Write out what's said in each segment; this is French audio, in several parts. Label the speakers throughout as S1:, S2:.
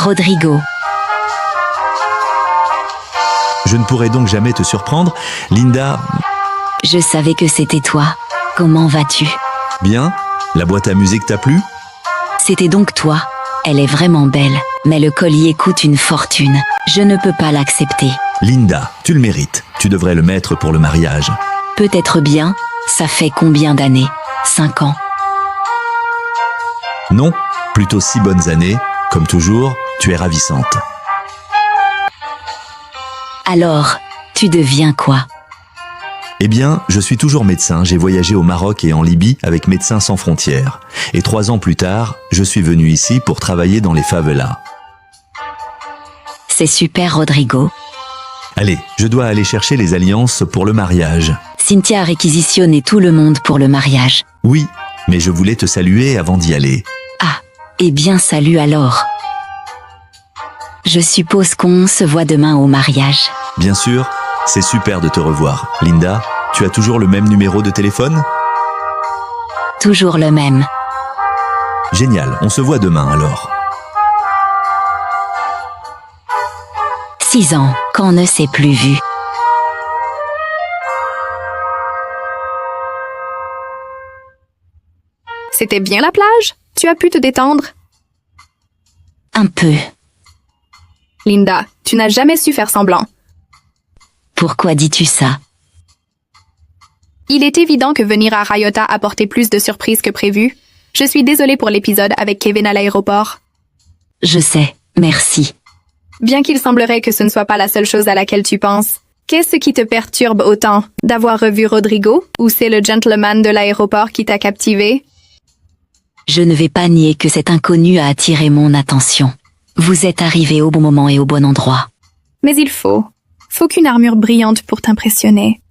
S1: Rodrigo.
S2: Je ne pourrai donc jamais te surprendre. Linda,
S1: Je savais que c'était toi. Comment vas-tu?
S2: bien? La boîte à musique t'a plu?
S1: C'était donc toi. Elle est vraiment belle, mais le collier coûte une fortune. Je ne peux pas l'accepter.
S2: Linda, tu le mérites. Tu devrais le mettre pour le mariage.
S1: Peut-être bien. Ça fait combien d'années? 5 ans.
S2: Non, plutôt 6 bonnes années. Comme toujours, tu es ravissante.
S1: Alors, tu deviens quoi?
S2: Eh bien, je suis toujours médecin. J'ai voyagé au Maroc et en Libye avec Médecins sans frontières. Et 3 ans plus tard, je suis venu ici pour travailler dans les favelas.
S1: C'est super, Rodrigo.
S2: Allez, je dois aller chercher les alliances pour le mariage.
S1: Cynthia a réquisitionné tout le monde pour le mariage.
S2: Oui, mais je voulais te saluer avant d'y aller.
S1: Ah, eh bien salut alors. Je suppose qu'on se voit demain au mariage.
S2: Bien sûr, c'est super de te revoir. Linda, tu as toujours le même numéro de téléphone?
S1: Toujours le même.
S2: Génial, on se voit demain alors.
S1: 6 ans, qu'on ne s'est plus vu.
S3: C'était bien la plage? Tu as pu te détendre?
S1: Un peu.
S3: Linda, tu n'as jamais su faire semblant.
S1: Pourquoi dis-tu ça?
S3: Il est évident que venir à Rayota a apporté plus de surprises que prévu. Je suis désolée pour l'épisode avec Kevin à l'aéroport.
S1: Je sais, merci.
S3: Bien qu'il semblerait que ce ne soit pas la seule chose à laquelle tu penses. Qu'est-ce qui te perturbe autant? D'avoir revu Rodrigo? Ou c'est le gentleman de l'aéroport qui t'a captivé?
S1: Je ne vais pas nier que cet inconnu a attiré mon attention. Vous êtes arrivé au bon moment et au bon endroit.
S3: Mais il faut. Faut qu'une armure brillante pour t'impressionner.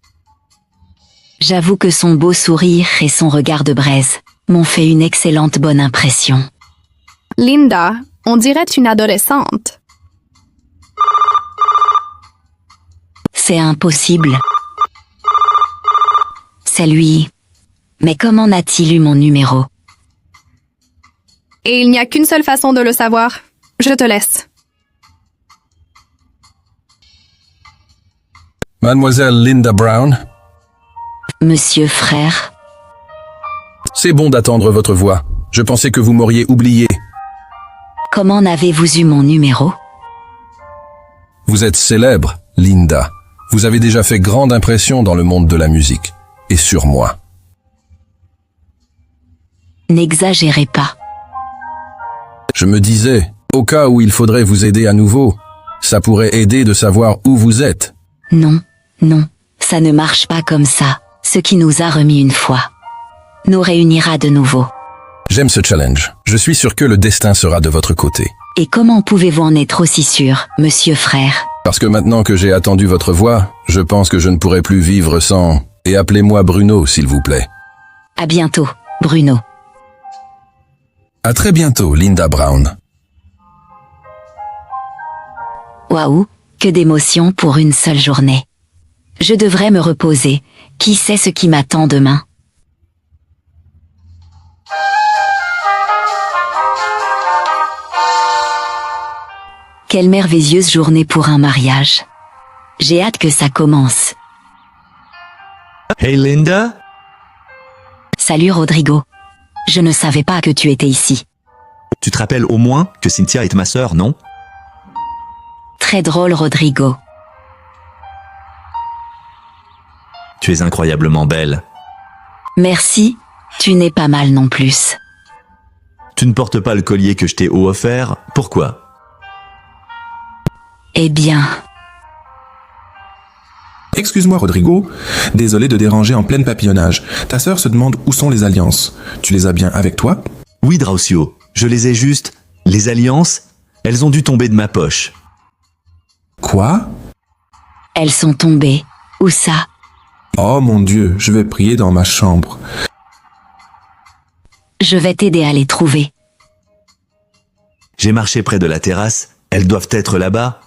S1: J'avoue que son beau sourire et son regard de braise m'ont fait une excellente bonne impression.
S3: Linda, on dirait une adolescente.
S1: C'est impossible. C'est lui. Mais comment a-t-il eu mon numéro?
S3: Et il n'y a qu'une seule façon de le savoir. Je te laisse.
S4: Mademoiselle Linda Brown,
S1: Monsieur frère,
S4: c'est bon d'attendre votre voix. Je pensais que vous m'auriez oublié.
S1: comment avez-vous eu mon numéro?
S4: Vous êtes célèbre, Linda. Vous avez déjà fait grande impression dans le monde de la musique. Et sur moi.
S1: N'exagérez pas.
S4: Je me disais, au cas où il faudrait vous aider à nouveau, ça pourrait aider de savoir où vous êtes.
S1: Non, non, ça ne marche pas comme ça. Ce qui nous a remis une fois nous réunira de nouveau.
S4: J'aime ce challenge. Je suis sûr que le destin sera de votre côté.
S1: Et comment pouvez-vous en être aussi sûr, monsieur frère?
S4: Parce que maintenant que j'ai attendu votre voix, je pense que je ne pourrai plus vivre sans... Et appelez-moi Bruno, s'il vous plaît.
S1: À bientôt, Bruno.
S4: À très bientôt, Linda Brown.
S1: Waouh, que d'émotions pour une seule journée. Je devrais me reposer. Qui sait ce qui m'attend demain? Quelle merveilleuse journée pour un mariage. J'ai hâte que ça commence.
S2: Hey Linda?
S1: Salut Rodrigo. Je ne savais pas que tu étais ici.
S2: Tu te rappelles au moins que Cynthia est ma sœur, non?
S1: Très drôle Rodrigo.
S2: Tu es incroyablement belle.
S1: Merci, tu n'es pas mal non plus.
S2: Tu ne portes pas le collier que je t'ai offert, pourquoi?
S1: Eh bien,
S5: Excuse-moi, Rodrigo. Désolé de déranger en pleine papillonnage. Ta sœur se demande où sont les alliances. Tu les as bien avec toi?
S2: Oui, Draucio, je les ai juste. Les alliances, elles ont dû tomber de ma poche.
S5: Quoi?
S1: elles sont tombées. Où ça?
S5: Oh mon Dieu, je vais prier dans ma chambre.
S1: Je vais t'aider à les trouver.
S2: J'ai marché près de la terrasse, elles doivent être là-bas.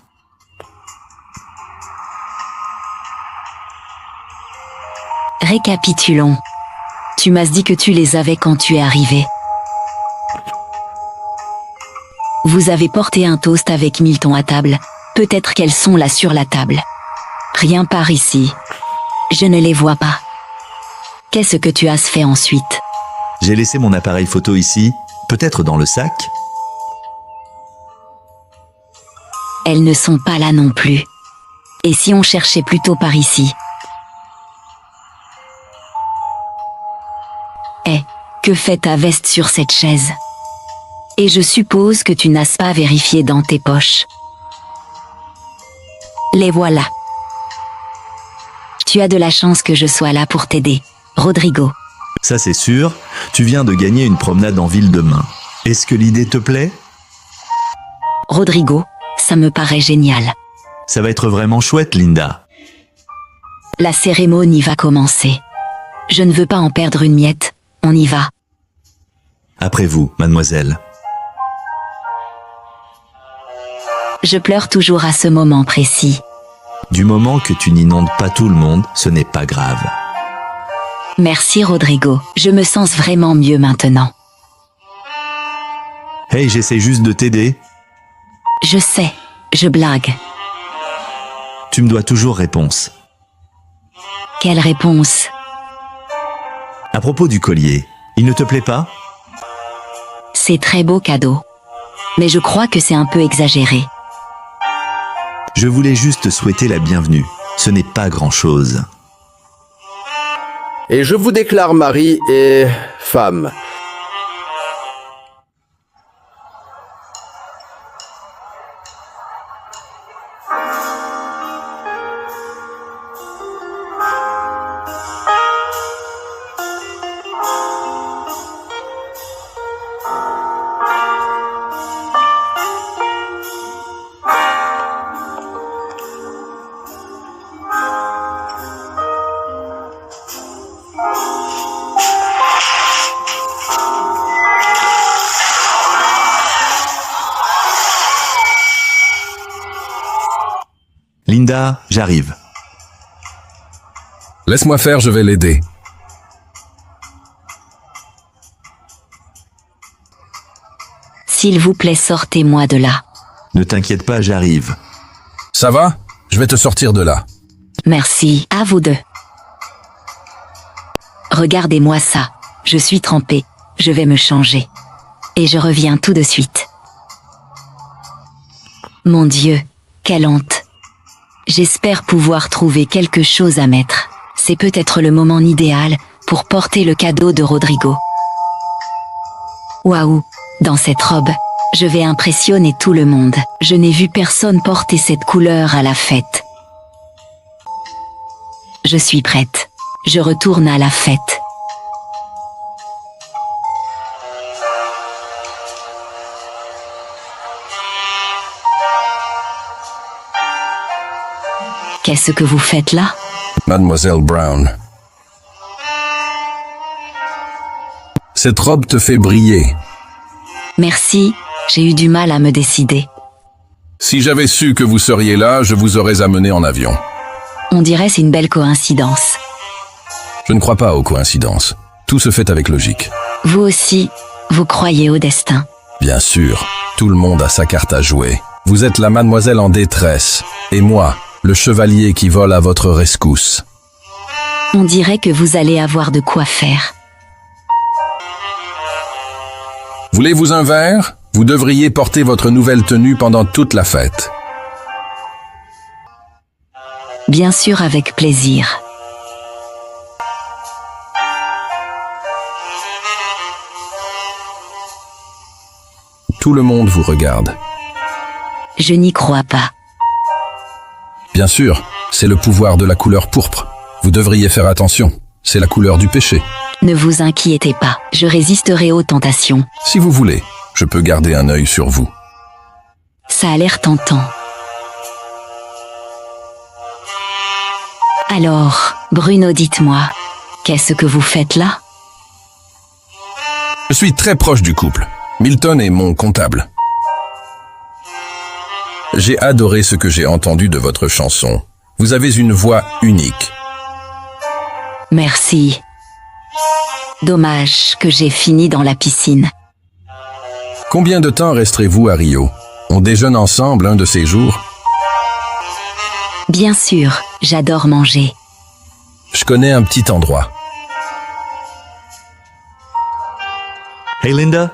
S1: Récapitulons. Tu m'as dit que tu les avais quand tu es arrivé. Vous avez porté un toast avec Milton à table. Peut-être qu'elles sont là sur la table. Rien par ici. Je ne les vois pas. Qu'est-ce que tu as fait ensuite?
S2: J'ai laissé mon appareil photo ici, peut-être dans le sac.
S1: Elles ne sont pas là non plus. Et si on cherchait plutôt par ici? Eh, que fait ta veste sur cette chaise? Et je suppose que tu n'as pas vérifié dans tes poches. Les voilà. Tu as de la chance que je sois là pour t'aider, Rodrigo.
S2: Ça c'est sûr, tu viens de gagner une promenade en ville demain. Est-ce que l'idée te plaît?
S1: Rodrigo, ça me paraît génial.
S2: Ça va être vraiment chouette, Linda.
S1: La cérémonie va commencer. Je ne veux pas en perdre une miette, on y va.
S2: Après vous, mademoiselle.
S1: Je pleure toujours à ce moment précis.
S2: Du moment que tu n'inondes pas tout le monde, ce n'est pas grave.
S1: Merci Rodrigo, je me sens vraiment mieux maintenant.
S2: Hey, j'essaie juste de t'aider.
S1: Je sais, je blague.
S2: Tu me dois toujours réponse.
S1: Quelle réponse?
S2: À propos du collier, il ne te plaît pas?
S1: C'est très beau cadeau. Mais je crois que c'est un peu exagéré.
S2: Je voulais juste te souhaiter la bienvenue. Ce n'est pas grand-chose.
S6: Et je vous déclare mari et femme.
S2: Linda, j'arrive.
S4: Laisse-moi faire, je vais l'aider.
S1: S'il vous plaît, sortez-moi de là.
S2: Ne t'inquiète pas, j'arrive.
S4: Ça va? Je vais te sortir de là.
S1: Merci, à vous deux. Regardez-moi ça. Je suis trempée. Je vais me changer. Et je reviens tout de suite. Mon Dieu, quelle honte. J'espère pouvoir trouver quelque chose à mettre. C'est peut-être le moment idéal pour porter le cadeau de Rodrigo. Waouh, dans cette robe, je vais impressionner tout le monde. Je n'ai vu personne porter cette couleur à la fête. Je suis prête. Je retourne à la fête. Qu'est-ce que vous faites là?
S4: Mademoiselle Brown. Cette robe te fait briller.
S1: Merci, j'ai eu du mal à me décider.
S4: Si j'avais su que vous seriez là, je vous aurais amené en avion.
S1: On dirait c'est une belle coïncidence.
S4: Je ne crois pas aux coïncidences. Tout se fait avec logique.
S1: Vous aussi, vous croyez au destin.
S4: Bien sûr, tout le monde a sa carte à jouer. Vous êtes la mademoiselle en détresse. Et moi, le chevalier qui vole à votre rescousse.
S1: On dirait que vous allez avoir de quoi faire.
S4: Voulez-vous un verre? Vous devriez porter votre nouvelle tenue pendant toute la fête.
S1: Bien sûr, avec plaisir.
S4: Tout le monde vous regarde.
S1: Je n'y crois pas.
S4: Bien sûr, c'est le pouvoir de la couleur pourpre. Vous devriez faire attention. C'est la couleur du péché.
S1: Ne vous inquiétez pas, je résisterai aux tentations.
S4: Si vous voulez, je peux garder un œil sur vous.
S1: Ça a l'air tentant. Alors, Bruno, dites-moi, qu'est-ce que vous faites là?
S4: Je suis très proche du couple. Milton est mon comptable. J'ai adoré ce que j'ai entendu de votre chanson. Vous avez une voix unique.
S1: Merci. Dommage que j'ai fini dans la piscine.
S4: Combien de temps resterez-vous à Rio? On déjeune ensemble un de ces jours?
S1: Bien sûr, j'adore manger.
S4: Je connais un petit endroit.
S2: Hey Linda,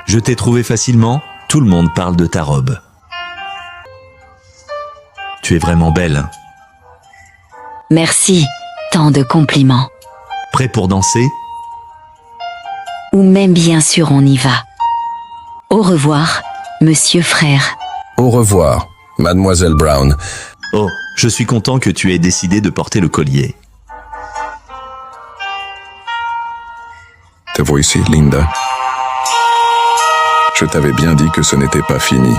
S2: je t'ai trouvé facilement, tout le monde parle de ta robe. Tu es vraiment belle.
S1: Merci, tant de compliments.
S2: Prêt pour danser?
S1: Ou même bien sûr on y va. Au revoir, monsieur frère.
S4: Au revoir, mademoiselle Brown.
S2: Oh, je suis content que tu aies décidé de porter le collier.
S7: Te voici, Linda. Je t'avais bien dit que ce n'était pas fini.